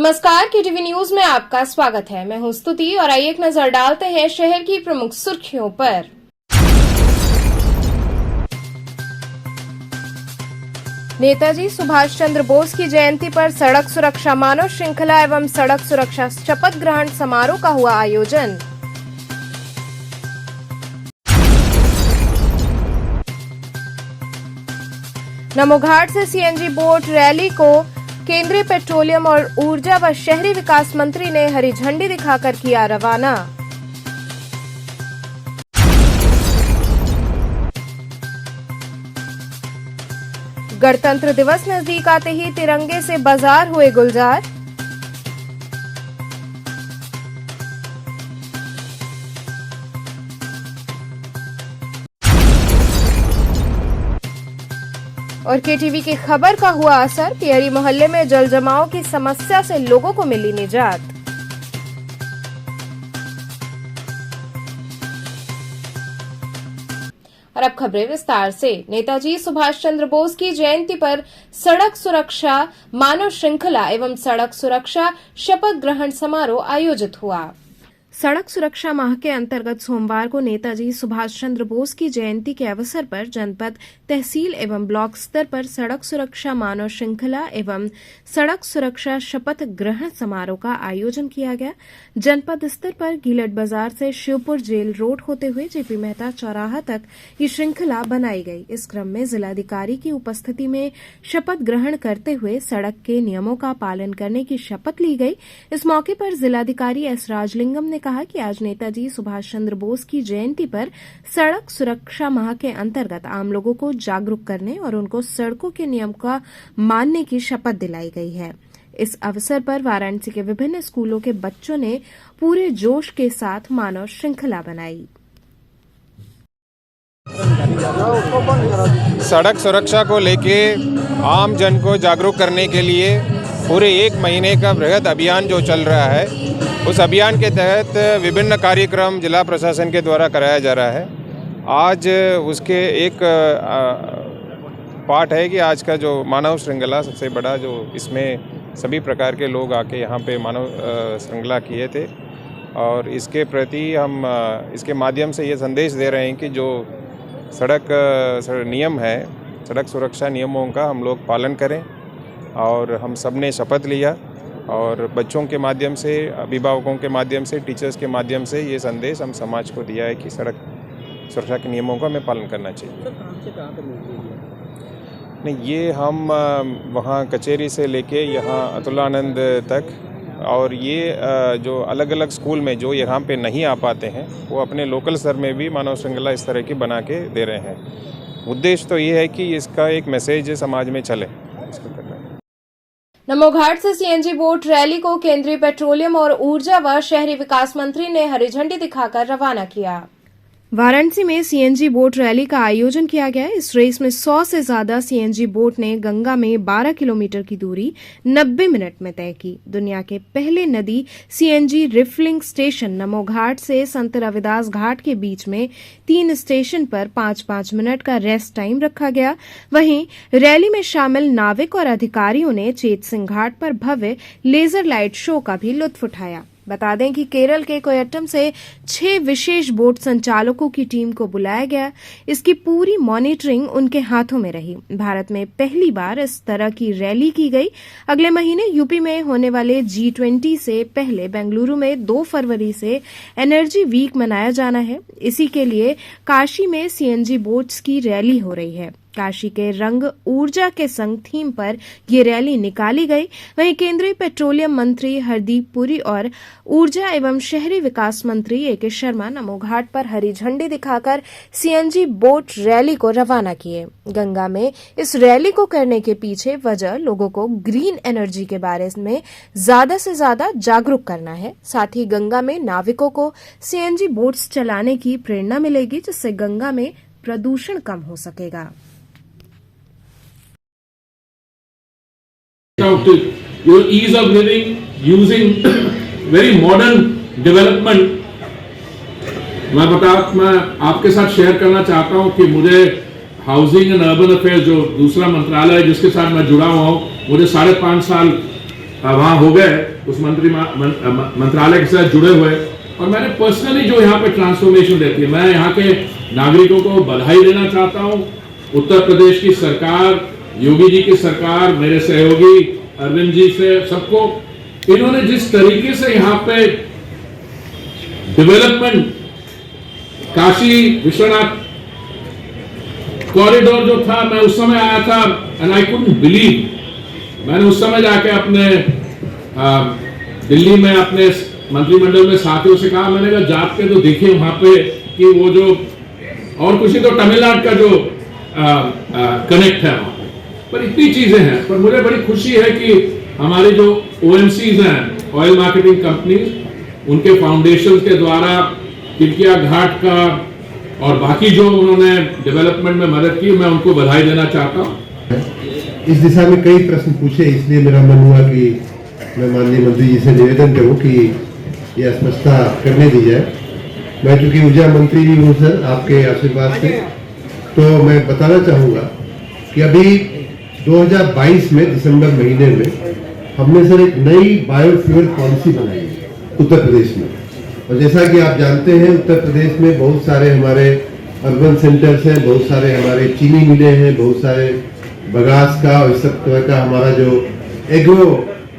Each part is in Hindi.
नमस्कार, केटीवी न्यूज में आपका स्वागत है। मैं हूं स्तुति और आइए एक नजर डालते हैं शहर की प्रमुख सुर्खियों पर। नेताजी सुभाष चंद्र बोस की जयंती पर सड़क सुरक्षा मानव श्रृंखला एवं सड़क सुरक्षा शपथ ग्रहण समारोह का हुआ आयोजन। नमो घाट से सीएनजी बोट रैली को केंद्रीय पेट्रोलियम और ऊर्जा व शहरी विकास मंत्री ने हरी झंडी दिखाकर किया रवाना। गणतंत्र दिवस नजदीक आते ही तिरंगे से बाजार हुए गुलजार। और केटीवी की खबर का हुआ असर, पियरी मोहल्ले में जल जमाव की समस्या से लोगों को मिली निजात। और अब खबरें विस्तार से। नेताजी सुभाष चंद्र बोस की जयंती पर सड़क सुरक्षा मानव श्रृंखला एवं सड़क सुरक्षा शपथ ग्रहण समारोह आयोजित हुआ। सड़क सुरक्षा माह के अंतर्गत सोमवार को नेताजी सुभाष चंद्र बोस की जयंती के अवसर पर जनपद, तहसील एवं ब्लॉक स्तर पर सड़क सुरक्षा मानव श्रृंखला एवं सड़क सुरक्षा शपथ ग्रहण समारोह का आयोजन किया गया। जनपद स्तर पर गीलट बाजार से शिवपुर जेल रोड होते हुए जेपी मेहता चौराहा तक ये श्रृंखला बनाई गई। इस क्रम में जिलाधिकारी की उपस्थिति में शपथ ग्रहण करते हुए सड़क के नियमों का पालन करने की शपथ ली गई। इस मौके पर जिलाधिकारी एस राजलिंगम ने कहा कि आज नेताजी सुभाष चंद्र बोस की जयंती पर सड़क सुरक्षा माह के अंतर्गत आम लोगों को जागरूक करने और उनको सड़कों के नियम का मानने की शपथ दिलाई गई है। इस अवसर पर वाराणसी के विभिन्न स्कूलों के बच्चों ने पूरे जोश के साथ मानव श्रृंखला बनाई। सड़क सुरक्षा को लेके आम जन को जागरूक करने के लिए पूरे 1 महीने का बृहद अभियान जो चल रहा है, उस अभियान के तहत विभिन्न कार्यक्रम जिला प्रशासन के द्वारा कराया जा रहा है। आज उसके एक पार्ट है कि आज का जो मानव श्रृंखला सबसे बड़ा, जो इसमें सभी प्रकार के लोग आके यहाँ पे मानव श्रृंखला किए थे और इसके प्रति हम इसके माध्यम से ये संदेश दे रहे हैं कि जो सड़क नियम है, सड़क सुरक्षा नियमों का हम लोग पालन करें। और हम सब ने शपथ लिया और बच्चों के माध्यम से, अभिभावकों के माध्यम से, टीचर्स के माध्यम से ये संदेश हम समाज को दिया है कि सड़क सुरक्षा के नियमों का हमें पालन करना चाहिए। सर, कहाँ से कहाँ तक मिलती है? नहीं, ये हम वहाँ कचहरी से लेके यहाँ अतुलानंद तक, और ये जो अलग अलग स्कूल में जो यहाँ पे नहीं आ पाते हैं वो अपने लोकल स्तर में भी मानव श्रृंखला इस तरह की बना के दे रहे हैं। उद्देश्य तो ये है कि इसका एक मैसेज समाज में चले, इसको करना है। नमो घाट से सीएनजी बोट रैली को केंद्रीय पेट्रोलियम और ऊर्जा व शहरी विकास मंत्री ने हरी झंडी दिखाकर रवाना किया। वाराणसी में सीएनजी बोट रैली का आयोजन किया गया। इस रेस में 100 से ज्यादा सीएनजी बोट ने गंगा में 12 किलोमीटर की दूरी 90 मिनट में तय की। दुनिया के पहले नदी CNG refilling station Namo Ghat से संत रविदास घाट के बीच में 3 स्टेशन पर 5-5 मिनट का रेस्ट टाइम रखा गया। वहीं रैली में शामिल नाविक और अधिकारियों ने चेत सिंह घाट पर भव्य लेजर लाइट शो का भी लुत्फ उठाया। बता दें कि केरल के कोयट्टम से 6 विशेष बोट संचालकों की टीम को बुलाया गया। इसकी पूरी मॉनिटरिंग उनके हाथों में रही। भारत में पहली बार इस तरह की रैली की गई। अगले महीने यूपी में होने वाले G20 से पहले बेंगलुरु में 2 फरवरी से एनर्जी वीक मनाया जाना है। इसी के लिए काशी में सीएनजी बोट्स की रैली हो रही है। काशी के रंग ऊर्जा के संग थीम पर ये रैली निकाली गई। वहीं केंद्रीय पेट्रोलियम मंत्री हरदीप पुरी और ऊर्जा एवं शहरी विकास मंत्री ए.के. शर्मा नमो घाट पर हरी झंडी दिखाकर सीएनजी बोट रैली को रवाना किए। गंगा में इस रैली को करने के पीछे वजह लोगों को ग्रीन एनर्जी के बारे में ज्यादा से ज्यादा जागरूक करना है। साथ ही गंगा में नाविकों को सीएनजी बोट्स चलाने की प्रेरणा मिलेगी, जिससे गंगा में प्रदूषण कम हो सकेगा। Out to your ease of living using very modern development। मैं आपके साथ शेयर करना चाहता हूं कि मुझे हाउसिंग एंड अर्बन अफेयर्स, जो दूसरा मंत्रालय है जिसके साथ मैं जुड़ा हुआ हूं, मुझे 5.5 साल वहां हो गए। उस मंत्रालय के साथ जुड़े हुए, और मैंने पर्सनली जो यहाँ पे ट्रांसफॉर्मेशन देखी है, मैं यहाँ के नागरिकों को बधाई देना चाहता हूँ। उत्तर प्रदेश की सरकार, योगी जी की सरकार, मेरे सहयोगी अरविंद जी से सबको, इन्होंने जिस तरीके से यहाँ पे डेवलपमेंट, काशी विश्वनाथ कॉरिडोर जो था, मैं उस समय आया था एंड आई कुडंट बिलीव। मैंने उस समय जाके अपने दिल्ली में अपने मंत्रिमंडल में साथियों से कहा, मैंने कहा जाके तो देखिए वहां पे कि वो जो, और कुछ ही तो तमिलनाडु का जो कनेक्ट है वहां पर इतनी चीजें हैं। पर मुझे बड़ी खुशी है कि हमारे जो OMCs हैं, ऑयल मार्केटिंग कंपनीज, उनके फाउंडेशन के द्वारा किरकिया घाट का और बाकी जो उन्होंने डेवलपमेंट में मदद की, मैं उनको बधाई देना चाहता हूँ। इस दिशा में कई प्रश्न पूछे, इसलिए मेरा मन हुआ कि मैं माननीय मंत्री जी से निवेदन करूं कि यह स्पष्टता करने दी जाए। मैं चूंकि ऊर्जा मंत्री भी हूं सर, आपके आशीर्वाद से, तो मैं बताना चाहूँगा कि अभी 2022 में दिसंबर महीने में हमने सर एक नई बायोफ्यूल पॉलिसी बनाई है उत्तर प्रदेश में। और जैसा कि आप जानते हैं, उत्तर प्रदेश में बहुत सारे हमारे अर्बन सेंटर्स हैं, बहुत सारे हमारे चीनी मिलें हैं, बहुत सारे बगास का और इस सब तरह का हमारा जो एग्रो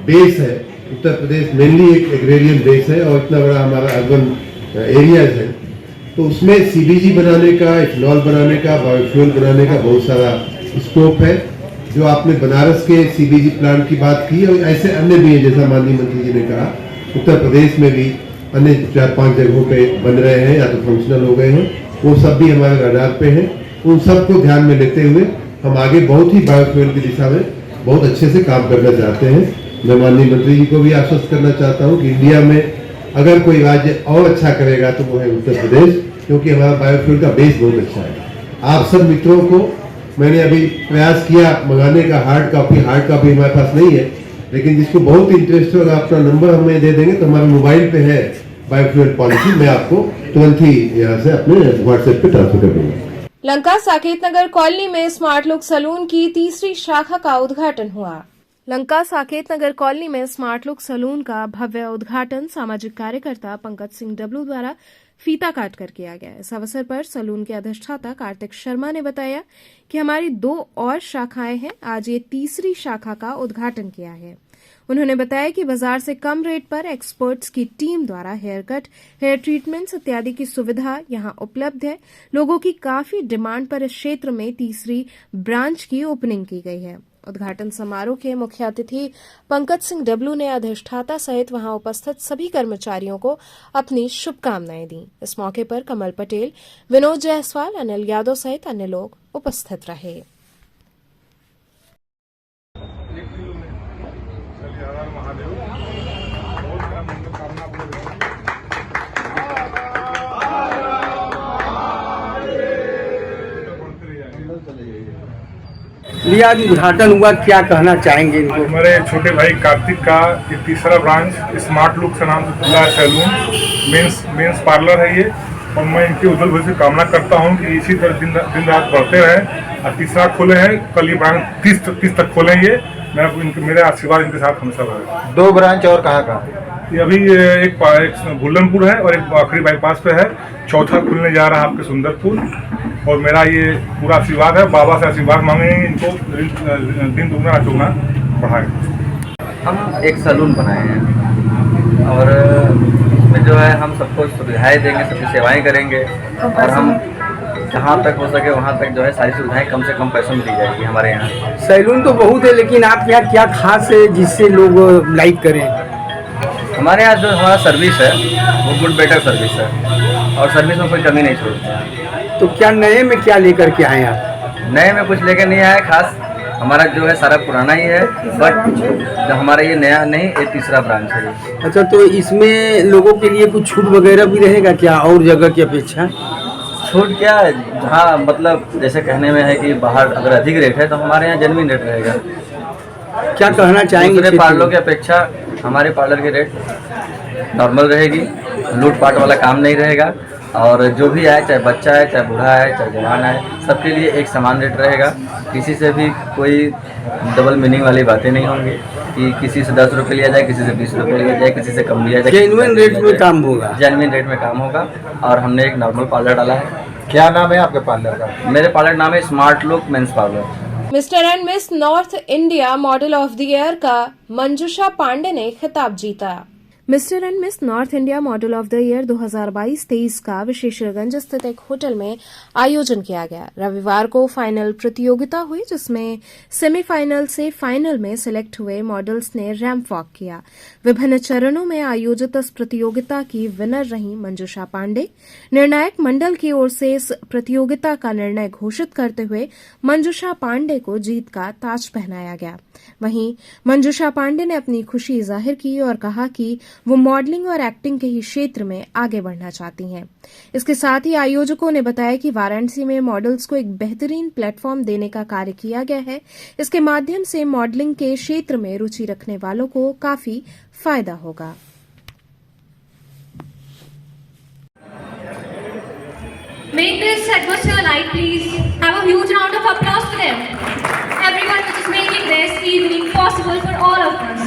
बेस है, उत्तर प्रदेश मेनली एक एग्रेरियन बेस है और इतना बड़ा हमारा अर्बन एरियाज है। तो उसमें CBG बनाने का, इथेनॉल बनाने का, बायोफ्यूल बनाने का बहुत सारा स्कोप है। जो आपने बनारस के CBG प्लांट की बात की, और ऐसे अन्य भी हैं, जैसा माननीय मंत्री जी ने कहा, उत्तर प्रदेश में भी अन्य 4-5 जगहों पे बन रहे हैं या तो फंक्शनल हो गए हैं, वो सब भी हमारे रडार पे हैं। उन सब को ध्यान में लेते हुए हम आगे बहुत ही बायोफ्यूल की दिशा में बहुत अच्छे से काम करना चाहते हैं। मैं माननीय मंत्री जी को भी आश्वस्त करना चाहता हूँ कि इंडिया में अगर कोई राज्य और अच्छा करेगा तो वो है उत्तर प्रदेश, क्योंकि हमारा बायोफ्यूल का बेस बहुत अच्छा है। आप सब मित्रों को मैंने अभी प्रयास किया मंगाने का हार्ड कॉपी हमारे पास नहीं है, लेकिन जिसको बहुत इंटरेस्ट होगा अपना नंबर हमें दे देंगे तो हमारे मोबाइल पे है बायोफ्यूल पॉलिसी, मैं आपको तुरंत ही यहाँ से अपने व्हाट्सएप पे ट्रांसफर कर दूंगा। लंका साकेत नगर कॉलोनी में स्मार्ट लुक सैलून की तीसरी शाखा का उद्घाटन हुआ। लंका साकेत नगर कॉलोनी में स्मार्ट लुक सैलून का भव्य उद्घाटन सामाजिक कार्यकर्ता पंकज सिंह डब्लू द्वारा फीता काट कर किया गया। इस अवसर पर सैलून के अधिष्ठाता कार्तिक शर्मा ने बताया कि हमारी 2 और शाखाएं हैं, आज ये तीसरी शाखा का उद्घाटन किया है। उन्होंने बताया कि बाजार से कम रेट पर एक्सपर्ट्स की टीम द्वारा हेयर कट, हेयर ट्रीटमेंट्स इत्यादि की सुविधा यहां उपलब्ध है। लोगों की काफी डिमांड पर इस क्षेत्र में तीसरी ब्रांच की ओपनिंग की गई है। उद्घाटन समारोह के मुख्य अतिथि पंकज सिंह डब्लू ने अधिष्ठाता सहित वहां उपस्थित सभी कर्मचारियों को अपनी शुभकामनाएं दी। इस मौके पर कमल पटेल, विनोद जायसवाल, अनिल यादव सहित अन्य लोग उपस्थित रहे। लिया आज उद्घाटन हुआ, क्या कहना चाहेंगे इनको? हमारे छोटे भाई कार्तिक का ये तीसरा ब्रांच स्मार्ट लुक से नाम से खुला है सैलून, मेंस पार्लर है ये, और मैं इनकी उज्जवल भविष्य कामना करता हूँ कि इसी तरह दिन रात बढ़ते रहें। और तीसरा खोले हैं, कल ये ब्रांच 30 तक खोलेंगे। मेरे आशीर्वाद इनके साथ हमेशा रहे। 2 ब्रांच और कहाँ? ये अभी एक भुल्लनपुर है और एक आखिरी बाईपास पे है, चौथा खुलने जा रहा है आपके सुंदरपुर। और मेरा ये पूरा आशीर्वाद है, बाबा से आशीर्वाद मांगेंगे इनको दिन दुगना रात चौगुना बढ़ाए। हम एक सैलून बनाए हैं और इसमें जो है हम सबको सुविधाएं देंगे, सबकी सेवाएं करेंगे, और हम जहाँ तक हो सके वहाँ तक जो है सारी सुविधाएं कम से कम पैसों में दी जाएगी हमारे यहाँ। सैलून तो बहुत है, लेकिन आपके यहाँ क्या खास है जिससे लोग लाइक करें? हमारे यहाँ जो हमारा सर्विस है वो गुड बेटर सर्विस है और सर्विस में कोई कमी नहीं छोड़ते हैं। तो क्या नए में क्या लेकर के आए आप? नए में कुछ लेकर नहीं आए खास, हमारा जो है सारा पुराना ही है, बट जो हमारा ये नया नहीं, ये तीसरा ब्रांच है। अच्छा, तो इसमें लोगों के लिए कुछ छूट वगैरह भी रहेगा क्या और जगह की अपेक्षा? छूट क्या है, जहाँ मतलब जैसे कहने में है कि बाहर अगर अधिक रेट है तो हमारे यहाँ जेन्युइन रेट रहेगा। क्या कहना चाहेंगे? दूसरे पार्लरों की अपेक्षा हमारे पार्लर की रेट नॉर्मल रहेगी, लूटपाट वाला काम नहीं रहेगा, और जो भी आए, चाहे बच्चा है, चाहे बूढ़ा है, चाहे जवान है, सबके लिए एक समान रेट रहेगा। किसी से भी कोई डबल मीनिंग वाली बातें नहीं होंगी। कि किसी से 10 रुपये लिया जाए, किसी से 20 रुपये लिया जाए, किसी से कम लिया जाए। जेन्युइन रेट में काम होगा। जेन्युइन रेट में काम होगा। और हमने एक नॉर्मल पार्लर डाला है। क्या नाम है आपके पार्लर का? मेरे पार्लर नाम है smart look men's parlour. Mister and miss north India model of the year का मंजूषा पांडे ने खिताब जीता। Mister and miss north India model of the year 2022-23 का विशेषगंज स्थित एक होटल में आयोजन किया गया। रविवार को फाइनल प्रतियोगिता हुई, जिसमें सेमीफाइनल से फाइनल में सिलेक्ट हुए मॉडल्स ने रैंप वॉक किया। विभिन्न चरणों में आयोजित इस प्रतियोगिता की विनर रही मंजूषा पांडे। निर्णायक मंडल की ओर से इस प्रतियोगिता का निर्णय घोषित करते हुए मंजूषा पांडे को जीत का ताज पहनाया गया। वहीं मंजूषा पांडे ने अपनी खुशी जाहिर की और कहा कि वो मॉडलिंग और एक्टिंग के ही क्षेत्र में आगे बढ़ना चाहती हैं। इसके साथ ही आयोजकों ने बताया कि वाराणसी में मॉडल्स को एक बेहतरीन प्लेटफॉर्म देने का कार्य किया गया है। इसके माध्यम से मॉडलिंग के क्षेत्र में रुचि रखने वालों को काफी फायदा होगा। Make this atmosphere light, please. Have a huge round of applause for them. Everyone which is making this evening possible for all of us.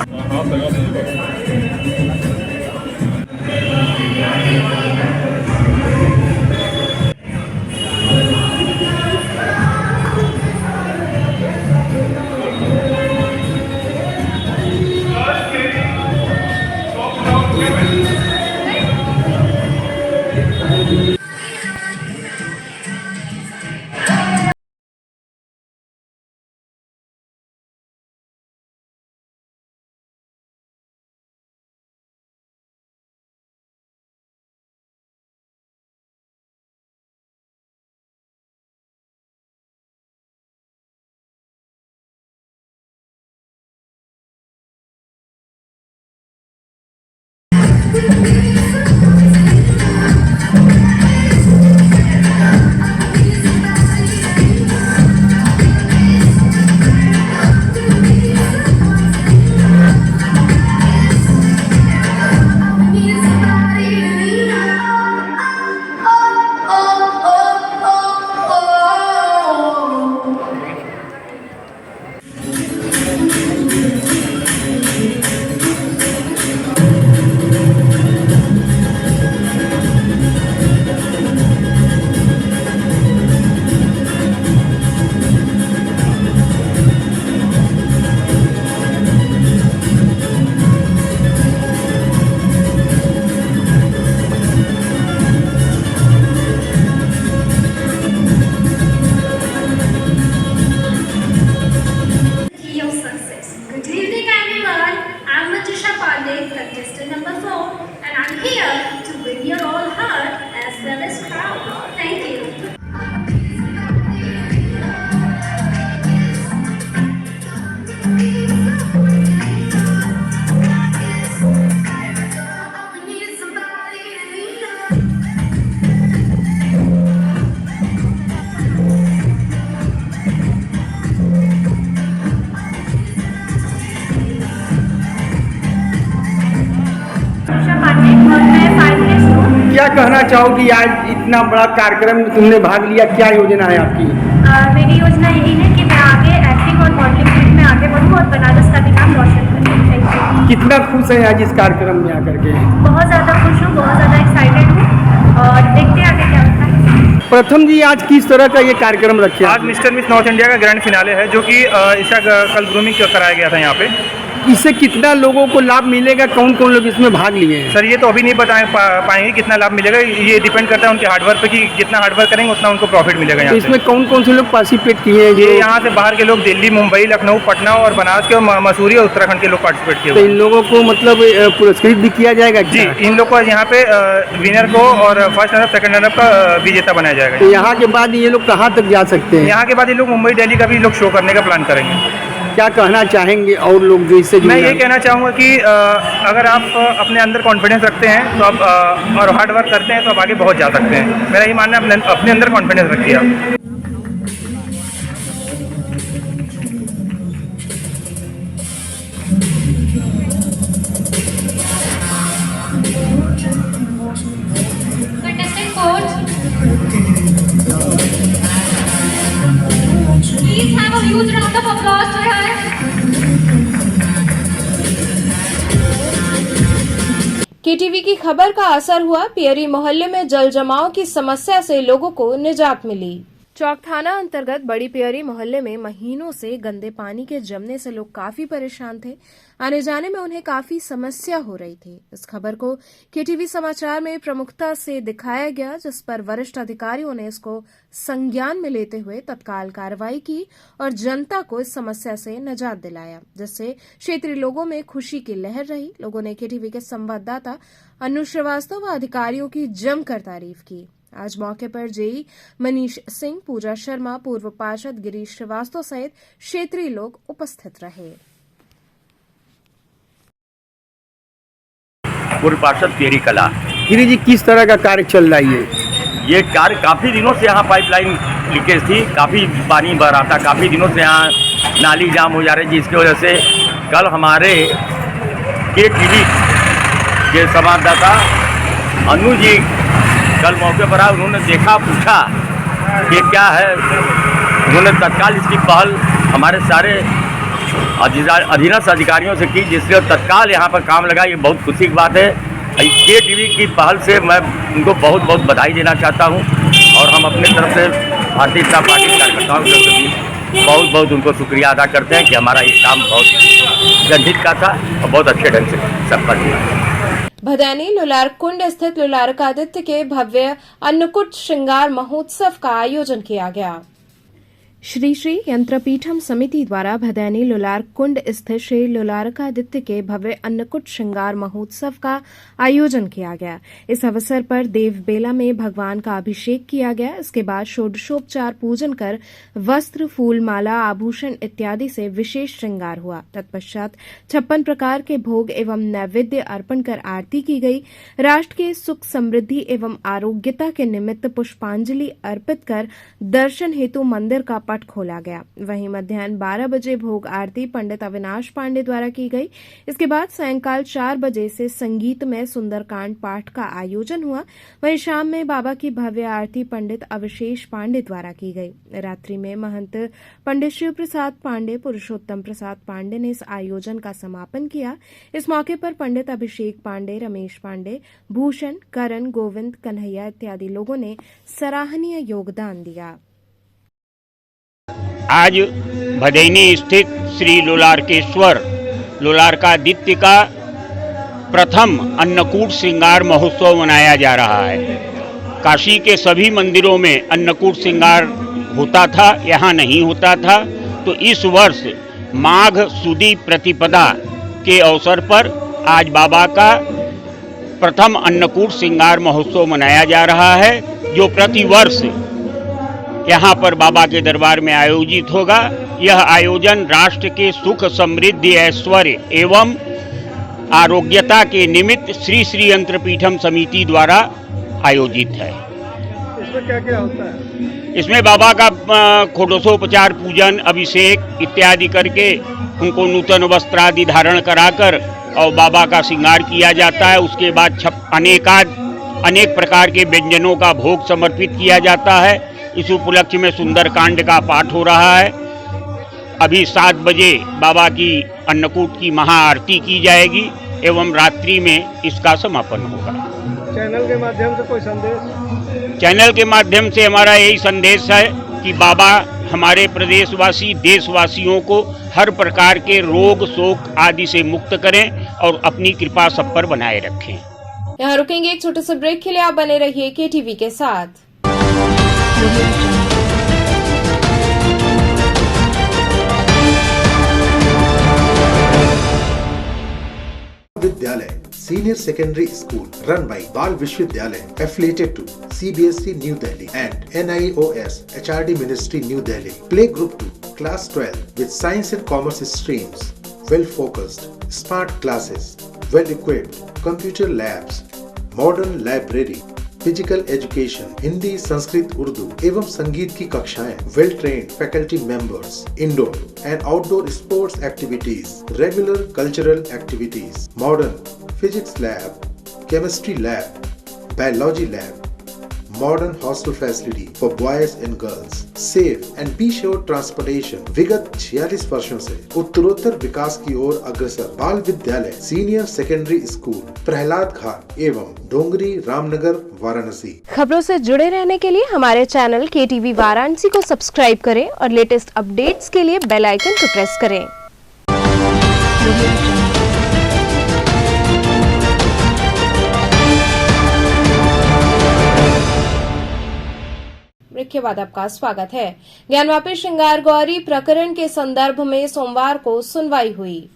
क्या कहना चाहोगी आज इतना बड़ा कार्यक्रम में तुमने भाग लिया, क्या योजना है आपकी? मेरी योजना यही है कि मैं आगे एक्टिंग और मॉडलिंग फील्ड में आगे बढ़ूँ और बनारस का भी नाम रोशन करूँ। Thank you. कितना खुश है आज इस कार्यक्रम में आकर के? बहुत ज़्यादा खुश हूँ, बहुत ज़्यादा एक्साइटेड हूँ और देखते हैं आगे क्या होता है। प्रथम जी, आज किस तरह का ये कार्यक्रम रखे? आज मिस्टर मिस नॉर्थ इंडिया का ग्रैंड फिनाले है, जो कि इसका कल ग्रूमिंग कराया गया था यहाँ पे। इससे कितना लोगों को लाभ मिलेगा, कौन कौन लोग इसमें भाग लिए हैं? सर ये तो अभी नहीं पाएंगे कितना लाभ मिलेगा, ये डिपेंड करता है उनके हार्डवर्क पे कि जितना हार्डवर्क करेंगे उतना उनको प्रॉफिट मिलेगा। तो इसमें कौन कौन से लोग पार्टिसिपेट किए हैं? ये यहाँ से बाहर के लोग दिल्ली, मुंबई, लखनऊ, पटना और बनारस के और मसूरी और उत्तराखंड के लोग पार्टिसिपेट किए। तो इन लोगों को मतलब पुरस्कृत भी किया जाएगा? जी, इन लोग को यहाँ पे विनर को और फर्स्ट रनर, सेकंड रनर का विजेता बनाया जाएगा। तो यहाँ के बाद ये लोग कहाँ तक जा सकते हैं? यहाँ के बाद ये लोग मुंबई, दिल्ली का भी लोग शो करने का प्लान करेंगे। क्या कहना चाहेंगे और लोग जो इससे? मैं ये कहना चाहूँगा कि अगर आप अपने अंदर कॉन्फिडेंस रखते हैं तो आप और हार्ड वर्क करते हैं तो आप आगे बहुत जा सकते हैं। मेरा ये मानना है, अपने अंदर कॉन्फिडेंस रखिए आप। Contestant coach, please have a huge round of applause for her. KTV की खबर का असर हुआ। पियरी मोहल्ले में जल जमाव की समस्या से लोगों को निजात मिली। चौक थाना अंतर्गत बड़ी पियरी मोहल्ले में महीनों से गंदे पानी के जमने से लोग काफी परेशान थे। आने जाने में उन्हें काफी समस्या हो रही थी। इस खबर को केटीवी समाचार में प्रमुखता से दिखाया गया, जिस पर वरिष्ठ अधिकारियों ने इसको संज्ञान में लेते हुए तत्काल कार्रवाई की और जनता को इस समस्या से निजात दिलाया, जिससे क्षेत्रीय लोगों में खुशी की लहर रही। लोगों ने केटीवी के संवाददाता अनु श्रीवास्तव व अधिकारियों की जमकर तारीफ की। आज मौके पर जेई मनीष सिंह, पूजा शर्मा, पूर्व पार्षद गिरीश श्रीवास्तव सहित क्षेत्रीय लोग उपस्थित रहे। पूर्व पार्षद पियरी कला। गिरी जी, किस तरह का कार्य चल रहा है? ये कार्य काफ़ी दिनों से यहाँ पाइपलाइन लीकेज थी, काफ़ी पानी बह रहा था, काफ़ी दिनों से यहाँ नाली जाम हो जा रही, जिसकी वजह से कल हमारे केटीवी के संवाददाता अनु जी कल मौके पर आए। उन्होंने देखा, पूछा कि क्या है। उन्होंने तत्काल इसकी पहल हमारे सारे अधीनस्थ अधिकारियों से की, जिससे तत्काल यहाँ पर काम लगा। ये बहुत खुशी की बात है। केटीवी की पहल से मैं उनको बहुत बहुत बधाई देना चाहता हूँ और हम अपने तरफ से भारतीय जनता पार्टी के कार्यकर्ताओं की तरफ से भी बहुत बहुत उनको शुक्रिया अदा करते हैं कि हमारा ये काम बहुत जनहित का था और बहुत अच्छे ढंग से सफल हुआ। भदैनी लुलारकुंड स्थित लुलारकादित्य के भव्य अन्नकूट श्रृंगार महोत्सव का आयोजन किया गया। श्री श्री यंत्रपीठम समिति द्वारा भदैनी लुलारकुंड स्थित श्री लुलारकादित्य के भव्य अन्नकूट श्रृंगार महोत्सव का आयोजन किया गया। इस अवसर पर देवबेला में भगवान का अभिषेक किया गया। इसके बाद षोडशोपचार पूजन कर वस्त्र, फूल, माला, आभूषण इत्यादि से विशेष श्रृंगार हुआ। तत्पश्चात 56 प्रकार के भोग एवं नैवेद्य अर्पण कर आरती की गई। राष्ट्र के सुख, समृद्धि एवं आरोग्यता के निमित्त पुष्पांजलि अर्पित कर दर्शन हेतु मंदिर का पट खोला गया। वहीं मध्याह्न 12 बजे भोग आरती पंडित अविनाश पांडे द्वारा की गई। इसके बाद सायंकाल 4 बजे से संगीतमय सुंदरकांड पाठ का आयोजन हुआ। वहीं शाम में बाबा की भव्य आरती पंडित अविशेष पांडे द्वारा की गई। रात्रि में महंत पंडित शिव प्रसाद पांडे, पुरुषोत्तम प्रसाद पांडे ने इस आयोजन का समापन किया। इस मौके पर पंडित अभिषेक पांडे, रमेश पांडे, भूषण, करण, गोविंद, कन्हैया इत्यादि लोगों ने सराहनीय योगदान दिया। आज भदैनी स्थित श्री लुलारकेश्वर लुलारकादित्य का प्रथम अन्नकूट श्रृंगार महोत्सव मनाया जा रहा है। काशी के सभी मंदिरों में अन्नकूट श्रृंगार होता था, यहाँ नहीं होता था। तो इस वर्ष माघ सुदी प्रतिपदा के अवसर पर आज बाबा का प्रथम अन्नकूट श्रृंगार महोत्सव मनाया जा रहा है, जो प्रतिवर्ष यहाँ पर बाबा के दरबार में आयोजित होगा। यह आयोजन राष्ट्र के सुख, समृद्धि, ऐश्वर्य एवं आरोग्यता के निमित्त श्री श्री यंत्रपीठम समिति द्वारा आयोजित है। इसमें क्या क्या होता है? इसमें बाबा का षोडशोपचार पूजन, अभिषेक इत्यादि करके उनको नूतन वस्त्र आदि धारण कराकर और बाबा का श्रृंगार किया जाता है। उसके बाद अनेक प्रकार के व्यंजनों का भोग समर्पित किया जाता है। इस उपलक्ष्य में सुंदरकांड का पाठ हो रहा है। अभी 7 बजे बाबा की अन्नकूट की महाआरती की जाएगी एवं रात्रि में इसका समापन होगा। चैनल के माध्यम से कोई संदेश? चैनल के माध्यम से हमारा यही संदेश है कि बाबा हमारे प्रदेशवासी, देशवासियों को हर प्रकार के रोग, शोक आदि से मुक्त करें और अपनी कृपा सब पर बनाए रखें। यहाँ रुकेंगे एक छोटे से ब्रेक के लिए। आप बने रहिए केटीवी के साथ। विद्यालय Senior Secondary School run by Bal Vishwavidyalaya affiliated to CBSE New Delhi and NIOS HRD Ministry New Delhi. Play Group 2 Class 12 with Science and Commerce streams. Well focused, smart classes, well equipped computer labs, modern library, physical education, Hindi, Sanskrit, Urdu एवं संगीत की कक्षाएं, well trained faculty members, indoor and outdoor sports activities, regular cultural activities, modern physics lab, chemistry lab, biology lab, modern hostel facility for boys and girls, safe and be sure transportation। विगत 46 वर्षों से उत्तरोत्तर विकास की ओर अग्रसर बाल विद्यालय सीनियर सेकेंडरी स्कूल प्रहलाद घाट एवं डोंगरी रामनगर वाराणसी। खबरों से जुड़े रहने के लिए हमारे चैनल KTV वाराणसी को सब्सक्राइब करें और लेटेस्ट अपडेट्स के लिए बेल आइकन को प्रेस करें। ब्रेक के बाद आपका स्वागत है। ज्ञानवापी श्रृंगार गौरी प्रकरण के संदर्भ में सोमवार को सुनवाई हुई।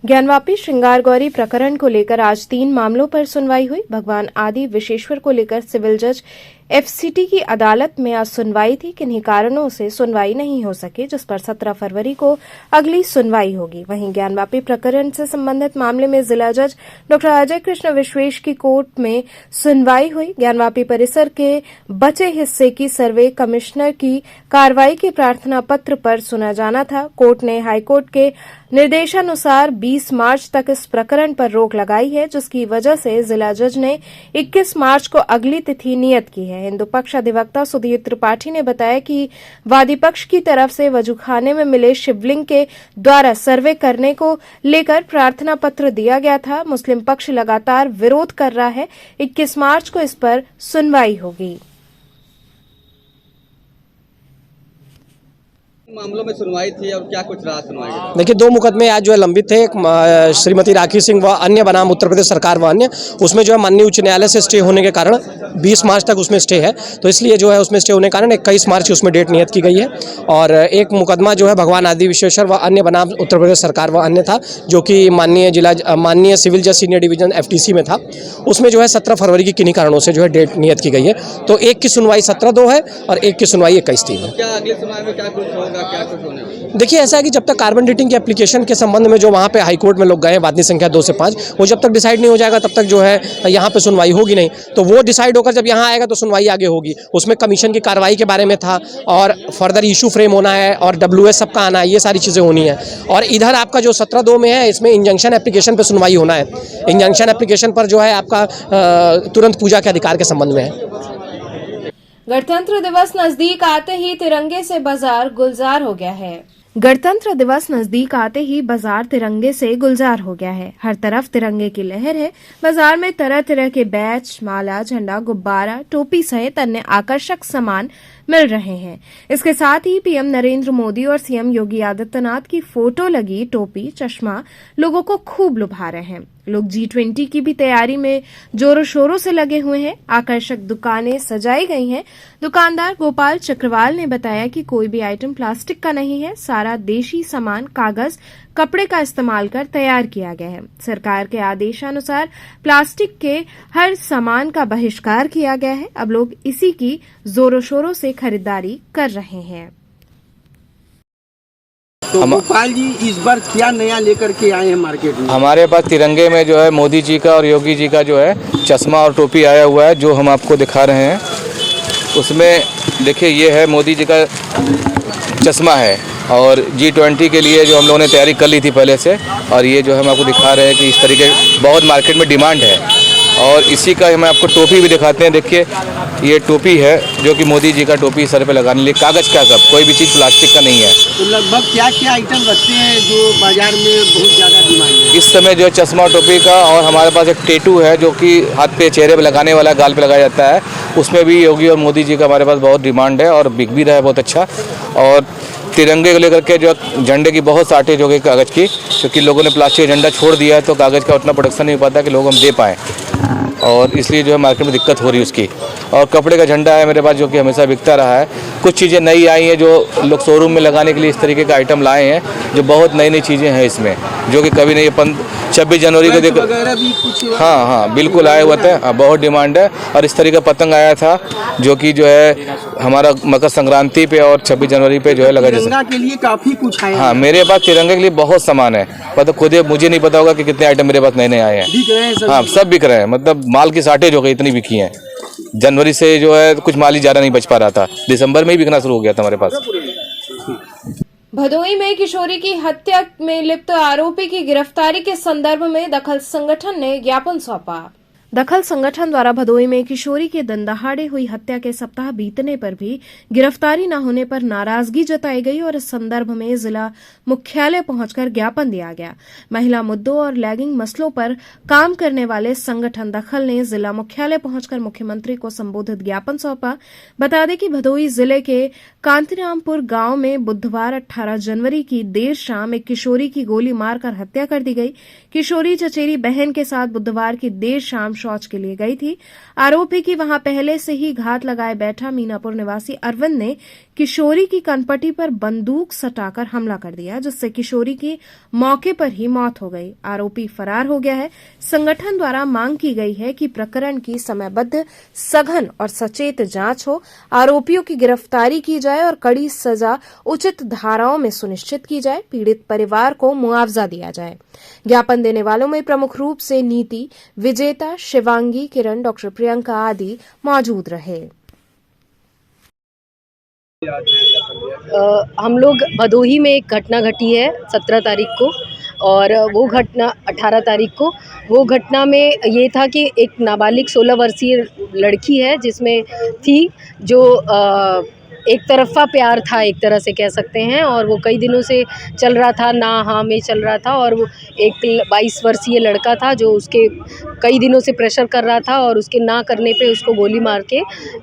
ज्ञानवापी श्रृंगार गौरी प्रकरण को लेकर आज 3 मामलों पर सुनवाई हुई। भगवान आदि विश्वेश्वर को लेकर सिविल जज FCT की अदालत में आज सुनवाई थी। किन्हीं कारणों से सुनवाई नहीं हो सकी, जिस पर 17 फरवरी को अगली सुनवाई होगी। वहीं ज्ञानवापी प्रकरण से संबंधित मामले में जिला जज डॉ अजय कृष्ण विश्वेश की कोर्ट में सुनवाई हुई। ज्ञानवापी परिसर के बचे हिस्से की सर्वे कमिश्नर की कार्रवाई के प्रार्थना पत्र पर सुना जाना था। कोर्ट ने हाईकोर्ट के निर्देशानुसार 20 मार्च तक इस प्रकरण पर रोक लगाई है, जिसकी वजह से जिला जज ने 21 मार्च को अगली तिथि नियत की है। हिंदू पक्ष अधिवक्ता सुधीर त्रिपाठी ने बताया कि वादी पक्ष की तरफ से वजूखाने में मिले शिवलिंग के द्वारा सर्वे करने को लेकर प्रार्थना पत्र दिया गया था। मुस्लिम पक्ष लगातार विरोध कर रहा है। 21 मार्च को इस पर सुनवाई होगी। मामलों में सुनवाई थी और क्या कुछ रहा सुनवाई? देखिए, 2 मुकदमे आज जो है लंबित थे। एक श्रीमती राखी सिंह व अन्य बनाम उत्तर प्रदेश सरकार व अन्य, उसमें जो है माननीय उच्च न्यायालय से स्टे होने के कारण 20 मार्च तक उसमें स्टे है, तो इसलिए जो है उसमें स्टे होने के कारण 21 मार्च उसमें डेट नियत की गई है। और एक मुकदमा जो है भगवान आदि विश्वेश्वर व अन्य बनाम उत्तर प्रदेश सरकार व अन्य था, जो कि माननीय सिविल जज सीनियर डिवीजन FTC में था। उसमें जो है 17 फरवरी की किन्हीं कारणों से जो है डेट नियत की गई है। तो एक की सुनवाई 17/2 है और एक की सुनवाई 21/3 है। क्या अगली सुनवाई में क्या कुछ होगा, क्या कुछ होने वाला? देखिए, ऐसा है कि जब तक कार्बन डेटिंग की एप्लीकेशन के संबंध में जो वहाँ पे हाईकोर्ट में लोग गए, वादनी संख्या 2 से 5, वो जब तक डिसाइड नहीं हो जाएगा तब तक जो है यहाँ पे सुनवाई होगी नहीं। तो वो डिसाइड होकर जब यहाँ आएगा तो सुनवाई आगे होगी। उसमें कमीशन की कार्रवाई के बारे में था और फर्दर इशू फ्रेम होना है और WS सबका आना है, ये सारी चीज़ें होनी है। और इधर आपका जो 17/2 में है, इसमें इंजंक्शन एप्लीकेशन पर सुनवाई होना है। इंजंक्शन एप्लीकेशन पर जो है आपका तुरंत पूजा के अधिकार के संबंध में है। गणतंत्र दिवस नजदीक आते ही तिरंगे से बाजार गुलजार हो गया है। गणतंत्र दिवस नजदीक आते ही बाजार तिरंगे से गुलजार हो गया है। हर तरफ तिरंगे की लहर है। बाजार में तरह तरह के बैच, माला, झंडा, गुब्बारा, टोपी सहित अन्य आकर्षक सामान मिल रहे हैं। इसके साथ ही PM नरेंद्र मोदी और CM योगी आदित्यनाथ की फोटो लगी टोपी, चश्मा लोगों को खूब लुभा रहे हैं। लोग G20 की भी तैयारी में जोरों शोरों से लगे हुए हैं। आकर्षक दुकानें सजाई गई हैं। दुकानदार गोपाल चक्रवाल ने बताया कि कोई भी आइटम प्लास्टिक का नहीं है। सारा देशी सामान कागज, कपड़े का इस्तेमाल कर तैयार किया गया है। सरकार के आदेशानुसार प्लास्टिक के हर सामान का बहिष्कार किया गया है। अब लोग इसी की जोरों शोरों से खरीदारी कर रहे हैं। तो गोपाल जी, इस बार क्या नया लेकर के आए हैं मार्केट में? हमारे पास तिरंगे में जो है मोदी जी का और योगी जी का जो है चश्मा और टोपी आया हुआ है, जो हम आपको दिखा रहे हैं। उसमें देखिए, ये है मोदी जी का चश्मा है और G20 के लिए जो हम लोगों ने तैयारी कर ली थी पहले से, और ये जो हम आपको दिखा रहे हैं कि इस तरीके बहुत मार्केट में डिमांड है। और इसी का हम आपको टोपी भी दिखाते हैं। देखिए, ये टोपी है जो कि मोदी जी का टोपी सर पे लगाने लिए, कागज़ का, सब कोई भी चीज़ प्लास्टिक का नहीं है। तो लगभग क्या क्या आइटम रखते हैं जो बाजार में बहुत ज़्यादा डिमांड है? इस समय जो चश्मा टोपी का, और हमारे पास एक टेटू है जो कि हाथ पे, चेहरे पे लगाने वाला, गाल पे लगाया जाता है, उसमें भी योगी और मोदी जी का हमारे पास बहुत डिमांड है और बिक भी रहा है बहुत अच्छा। और तिरंगे को लेकर के जो झंडे की बहुत शार्टेज हो गई कागज़ की, क्योंकि लोगों ने प्लास्टिक झंडा छोड़ दिया है, तो कागज़ का उतना प्रोडक्शन नहीं हो पाता कि लोग हम दे पाएँ, और इसलिए जो है मार्केट में दिक्कत हो रही है उसकी। और कपड़े का झंडा है मेरे पास जो कि हमेशा बिकता रहा है। कुछ चीज़ें नई आई हैं जो लोग शोरूम में लगाने के लिए इस तरीके का आइटम लाए हैं, जो बहुत नई नई चीज़ें हैं इसमें, जो कि कभी नहीं। 26 जनवरी को देखो, हाँ बिल्कुल आए हुए थे। बहुत डिमांड है। और इस तरीके का पतंग आया था जो कि जो है हमारा मकर संक्रांति पे और 26 जनवरी पे जो है लगा। तिरंगा के लिए काफ़ी कुछ आया। हाँ, मेरे पास तिरंगे के लिए बहुत सामान है। मतलब खुद मुझे नहीं पता होगा कि कितने आइटम मेरे पास नए नए आए हैं। हाँ, सब बिक रहे हैं। मतलब माल की शार्टेज हो गई, इतनी बिकी है। जनवरी से जो है कुछ माल ही ज़्यादा नहीं बच पा रहा था, दिसंबर में ही बिकना शुरू हो गया था हमारे पास। भदोही में किशोरी की हत्या में लिप्त आरोपी की गिरफ्तारी के संदर्भ में दखल संगठन ने ज्ञापन सौंपा। दखल संगठन द्वारा भदोही में किशोरी के दंदहाड़े हुई हत्या के सप्ताह बीतने पर भी गिरफ्तारी न होने पर नाराजगी जताई गई और इस संदर्भ में जिला मुख्यालय पहुंचकर ज्ञापन दिया गया। महिला मुद्दों और लैगिंग मसलों पर काम करने वाले संगठन दखल ने जिला मुख्यालय पहुंचकर मुख्यमंत्री को संबोधित ज्ञापन सौंपा। बता दें कि भदोही जिले के कांतिरामपुर गांव में बुधवार 18 जनवरी की देर शाम एक किशोरी की गोली मारकर हत्या कर दी गई। किशोरी चचेरी बहन के साथ बुधवार की देर शाम शौच के लिए गई थी। आरोप है कि वहां पहले से ही घात लगाए बैठा मीनापुर निवासी अरविंद ने किशोरी की कनपटी पर बंदूक सटाकर हमला कर दिया, जिससे किशोरी की मौके पर ही मौत हो गई। आरोपी फरार हो गया है। संगठन द्वारा मांग की गई है कि प्रकरण की समयबद्ध, सघन और सचेत जांच हो, आरोपियों की गिरफ्तारी की जाए और कड़ी सजा उचित धाराओं में सुनिश्चित की जाए। पीड़ित परिवार को मुआवजा दिया जाए। ज्ञापन देने वालों में प्रमुख रूप से नीति, विजेता, शिवांगी, किरण, डॉक्टर प्रियंका आदि मौजूद रहे। हम लोग भदोही में एक घटना घटी है 17 तारीख को और वो घटना 18 तारीख को। वो घटना में ये था कि एक नाबालिग 16 वर्षीय लड़की है जिसमें थी जो एक तरफ़ा प्यार था, एक तरह से कह सकते हैं, और वो कई दिनों से चल रहा था, ना हाँ में चल रहा था। और वो एक 22 वर्षीय लड़का था जो उसके कई दिनों से प्रेशर कर रहा था और उसके ना करने पे उसको गोली मार के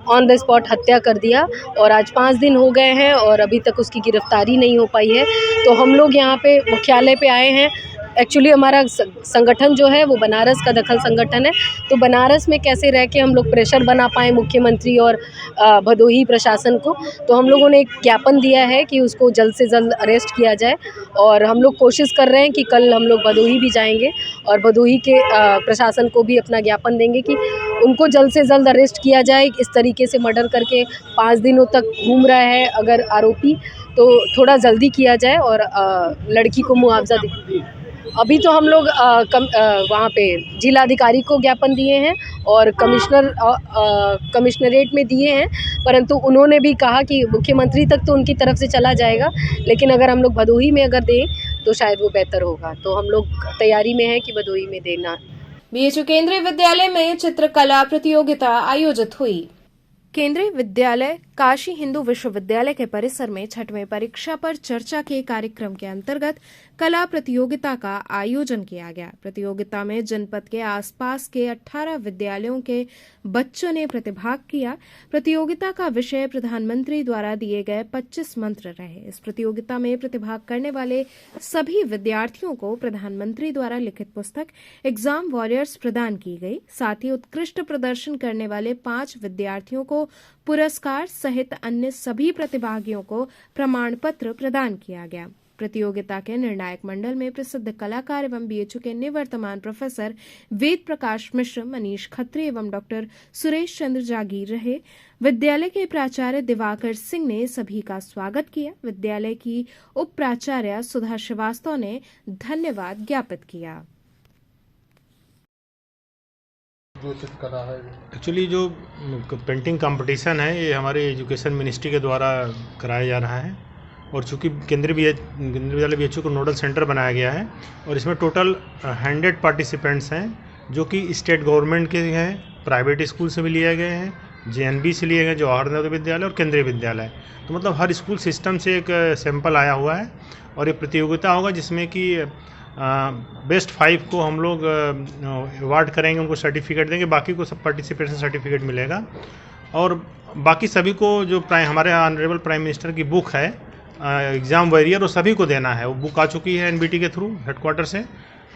ऑन द स्पॉट हत्या कर दिया। और आज 5 दिन हो गए हैं और अभी तक उसकी गिरफ्तारी नहीं हो पाई है। तो हम लोग यहाँ पे मुख्यालय पे आए हैं। एक्चुअली हमारा संगठन जो है वो बनारस का दखल संगठन है। तो बनारस में कैसे रह के हम लोग प्रेशर बना पाएँ मुख्यमंत्री और भदोही प्रशासन को, तो हम लोगों ने एक ज्ञापन दिया है कि उसको जल्द से जल्द अरेस्ट किया जाए। और हम लोग कोशिश कर रहे हैं कि कल हम लोग भदोही भी जाएंगे और भदोही के प्रशासन को भी अपना ज्ञापन देंगे कि उनको जल्द से जल्द अरेस्ट किया जाए। इस तरीके से मर्डर करके 5 दिनों तक घूम रहा है अगर आरोपी, तो थोड़ा जल्दी किया जाए और लड़की को मुआवजा दे। अभी तो हम लोग वहाँ पे जिलाधिकारी को ज्ञापन दिए हैं और कमिश्नरेट में दिए हैं, परंतु उन्होंने भी कहा कि मुख्यमंत्री तक तो उनकी तरफ से चला जाएगा, लेकिन अगर हम लोग भदोही में अगर दें तो शायद वो बेहतर होगा। तो हम लोग तैयारी में हैं कि भदोही में देना। बीएचयू केंद्रीय विद्यालय में चित्रकला प्रतियोगिता आयोजित हुई। केंद्रीय विद्यालय काशी हिंदू विश्वविद्यालय के परिसर में 6वीं परीक्षा पर चर्चा के कार्यक्रम के अंतर्गत कला प्रतियोगिता का आयोजन किया गया। प्रतियोगिता में जनपद के आसपास के 18 विद्यालयों के बच्चों ने प्रतिभाग किया। प्रतियोगिता का विषय प्रधानमंत्री द्वारा दिए गए 25 मंत्र रहे। इस प्रतियोगिता में प्रतिभाग करने वाले सभी विद्यार्थियों को प्रधानमंत्री द्वारा लिखित पुस्तक एग्जाम वॉरियर्स प्रदान की गई। साथ ही उत्कृष्ट प्रदर्शन करने वाले 5 विद्यार्थियों को पुरस्कार सहित अन्य सभी प्रतिभागियों को प्रमाण पत्र प्रदान किया गया। प्रतियोगिता के निर्णायक मंडल में प्रसिद्ध कलाकार एवं बीएचयू के निवर्तमान प्रोफेसर वेद प्रकाश मिश्र, मनीष खत्री एवं डॉक्टर सुरेश चंद्र जागीर रहे। विद्यालय के प्राचार्य दिवाकर सिंह ने सभी का स्वागत किया। विद्यालय की उप प्राचार्य सुधा श्रीवास्तव ने धन्यवाद ज्ञापित किया। एक्चुअली जो पेंटिंग कंपटीशन है ये हमारे एजुकेशन मिनिस्ट्री के द्वारा कराया जा रहा है और चूँकि केंद्रीय विद्यालय बीएचयू को नोडल सेंटर बनाया गया है और इसमें टोटल 100 पार्टिसिपेंट्स हैं जो कि स्टेट गवर्नमेंट के हैं, प्राइवेट स्कूल से भी लिए गए हैं, JNB से लिए गए जवाहर नवोदय विद्यालय और केंद्रीय विद्यालय। तो मतलब हर स्कूल सिस्टम से एक सैंपल आया हुआ है और ये प्रतियोगिता होगा जिसमें कि बेस्ट 5 को हम लोग अवार्ड करेंगे, उनको सर्टिफिकेट देंगे, बाकी को सब पार्टिसिपेशन सर्टिफिकेट मिलेगा। और बाकी सभी को जो हमारे ऑनरेबल प्राइम मिनिस्टर की बुक है एग्ज़ाम वॉरियर, वो सभी को देना है। वो बुक आ चुकी है NBT के थ्रू हेडक्वार्टर से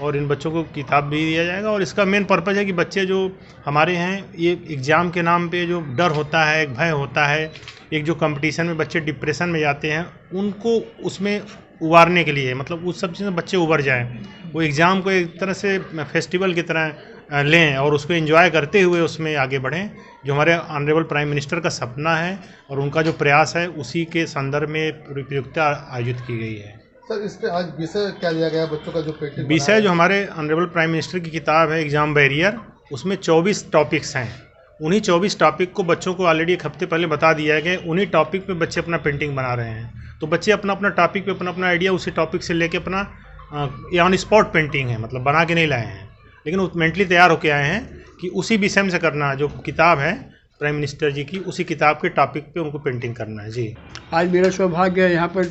और इन बच्चों को किताब भी दिया जाएगा। और इसका मेन पर्पज़ है कि बच्चे जो हमारे हैं ये एग्ज़ाम के नाम पे जो डर होता है, एक भय होता है, एक जो कंपटीशन में बच्चे डिप्रेशन में जाते हैं, उनको उसमें उबारने के लिए, मतलब उस सब चीज़ में बच्चे उबर जाएं, वो एग्ज़ाम को एक तरह से फेस्टिवल की तरह लें और उसको एंजॉय करते हुए उसमें आगे बढ़ें, जो हमारे ऑनरेबल प्राइम मिनिस्टर का सपना है और उनका जो प्रयास है उसी के संदर्भ में प्रतियोगिता आयोजित की गई है। सर, इस पे आज विषय क्या लिया गया बच्चों का? जो पेंटिंग विषय जो हमारे ऑनरेबल प्राइम मिनिस्टर की किताब है एग्ज़ाम वॉरियर, उसमें 24 टॉपिक्स हैं। उन्हीं 24 टॉपिक को बच्चों को ऑलरेडी एक हफ्ते पहले बता दिया गया। उन्हीं टॉपिक पे बच्चे अपना पेंटिंग बना रहे हैं। तो बच्चे अपना अपना टॉपिक पे अपना अपना आइडिया उसी टॉपिक से लेके अपना ये ऑन स्पॉट पेंटिंग है, मतलब बना के नहीं लाए हैं, लेकिन वो मेंटली तैयार होके आए हैं कि उसी विषय से करना है, जो किताब है प्राइम मिनिस्टर जी की, उसी किताब के टॉपिक पे उनको पेंटिंग करना है। जी, आज मेरा सौभाग्य है यहाँ पर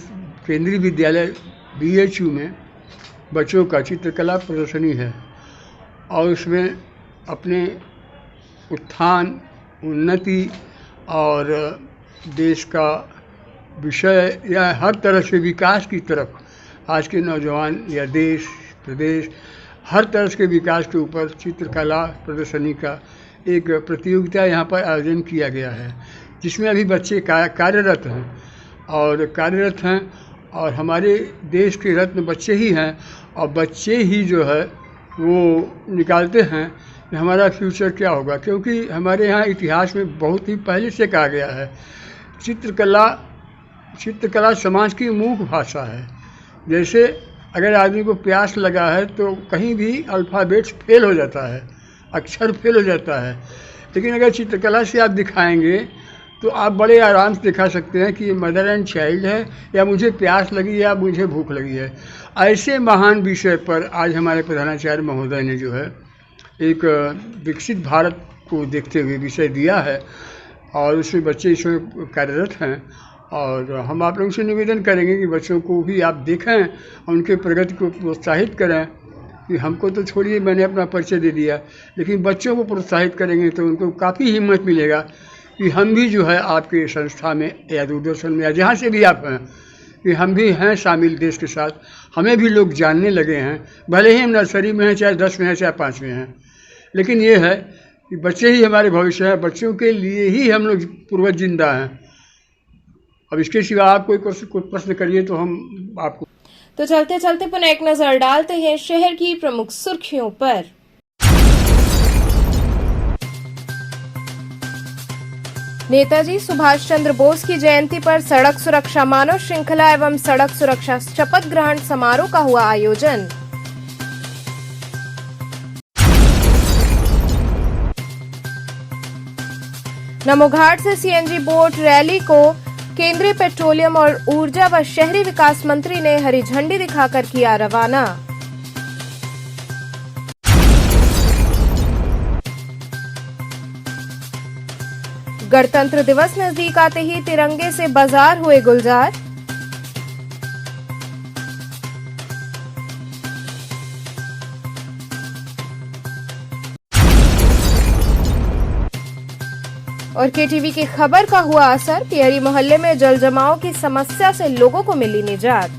केंद्रीय विद्यालय BHU में बच्चों का चित्रकला प्रदर्शनी है और उसमें अपने उत्थान, उन्नति और देश का विषय या हर तरह से विकास की तरफ आज के नौजवान या देश प्रदेश हर तरह के विकास के ऊपर चित्रकला प्रदर्शनी का एक प्रतियोगिता यहाँ पर आयोजन किया गया है, जिसमें अभी बच्चे कार्यरत हैं और हमारे देश के रत्न बच्चे ही हैं और बच्चे ही जो है वो निकालते हैं कि हमारा फ्यूचर क्या होगा, क्योंकि हमारे यहाँ इतिहास में बहुत ही पहले से कहा गया है चित्रकला समाज की मूक भाषा है। जैसे अगर आदमी को प्यास लगा है तो कहीं भी अल्फ़ाबेट फेल हो जाता है, अक्षर फेल हो जाता है, लेकिन अगर चित्रकला से आप दिखाएंगे तो आप बड़े आराम से दिखा सकते हैं कि ये मदर एंड चाइल्ड है या मुझे प्यास लगी या मुझे भूख लगी है। ऐसे महान विषय पर आज हमारे प्रधानाचार्य महोदय ने जो है एक विकसित भारत को देखते हुए विषय दिया है और उसमें बच्चे इसमें कार्यरत हैं और हम आप लोगों से निवेदन करेंगे कि बच्चों को भी आप देखें और उनके प्रगति को प्रोत्साहित करें। कि हमको तो छोड़िए, मैंने अपना परिचय दे दिया, लेकिन बच्चों को प्रोत्साहित करेंगे तो उनको काफ़ी हिम्मत मिलेगा कि हम भी जो है आपके संस्था में या दूरदर्शन में या जहाँ से भी आप हैं कि हम भी हैं शामिल देश के साथ, हमें भी लोग जानने लगे हैं, भले ही हम नर्सरी में हैं, चाहे 10 में हैं, चाहे 5 में हैं, लेकिन ये है कि बच्चे ही हमारे भविष्य हैं, बच्चों के लिए ही हम लोग पूर्वज जिंदा हैं। अब इसके सिवा आप कोई प्रश्न करिए तो हम आपको। तो चलते चलते पुनः एक नजर डालते हैं शहर की प्रमुख सुर्खियों पर। नेताजी सुभाष चंद्र बोस की जयंती पर सड़क सुरक्षा मानव श्रृंखला एवं सड़क सुरक्षा शपथ ग्रहण समारोह का हुआ आयोजन। नमोघाट से CNG बोट रैली को केंद्रीय पेट्रोलियम और ऊर्जा व शहरी विकास मंत्री ने हरी झंडी दिखाकर किया रवाना। गणतंत्र दिवस नजदीक आते ही तिरंगे से बाजार हुए गुलजार। और KTV की खबर का हुआ असर, पियरी मोहल्ले में जल जमाव की समस्या से लोगों को मिली निजात।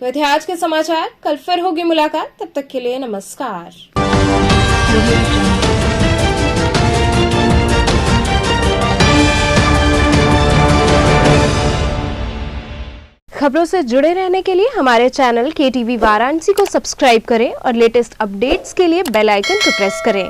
तो थे आज के समाचार, कल फिर होगी मुलाकात, तब तक के लिए नमस्कार। खबरों से जुड़े रहने के लिए हमारे चैनल KTV वाराणसी को सब्सक्राइब करें और लेटेस्ट अपडेट्स के लिए बेल आइकन को प्रेस करें।